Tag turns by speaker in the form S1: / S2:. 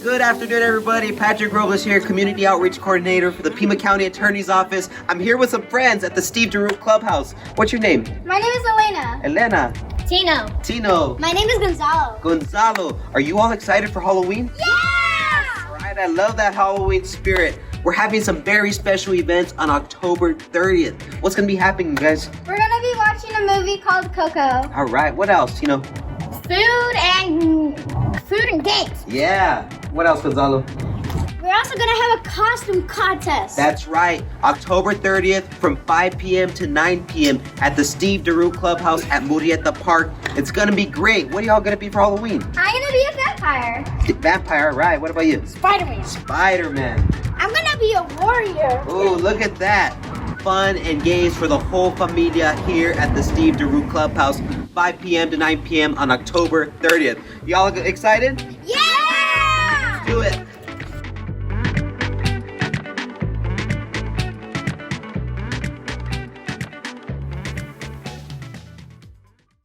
S1: Good afternoon, everybody. Patrick Robles here, Community Outreach Coordinator for the Pima County Attorney's Office. I'm here with some friends at the Steve Daru Clubhouse. What's your name?
S2: My name is Elena.
S1: Elena.
S2: Tino. My name is Gonzalo.
S1: Gonzalo. Are you all excited for Halloween?
S2: Yeah!
S1: All right, I love that Halloween spirit. We're having some very special events on October 30th. What's going to be happening, guys?
S2: We're going to be watching a movie called Coco.
S1: All right, what else, Tino?
S2: Food and games.
S1: Yeah. What else, Gonzalo?
S2: We're also going to have a costume contest.
S1: That's right. October 30th from 5 p.m. to 9 p.m. at the Steve Daru Clubhouse at Murrieta Park. It's going to be great. What are y'all going to be for Halloween?
S2: I'm going to be a vampire.
S1: Vampire, right. What about you?
S2: Spider-Man.
S1: Spider-Man.
S2: I'm going to be a warrior.
S1: Oh, look at that. Fun and games for the whole familia here at the Steve Daru Clubhouse, 5 p.m. to 9 p.m. on October 30th. Y'all excited?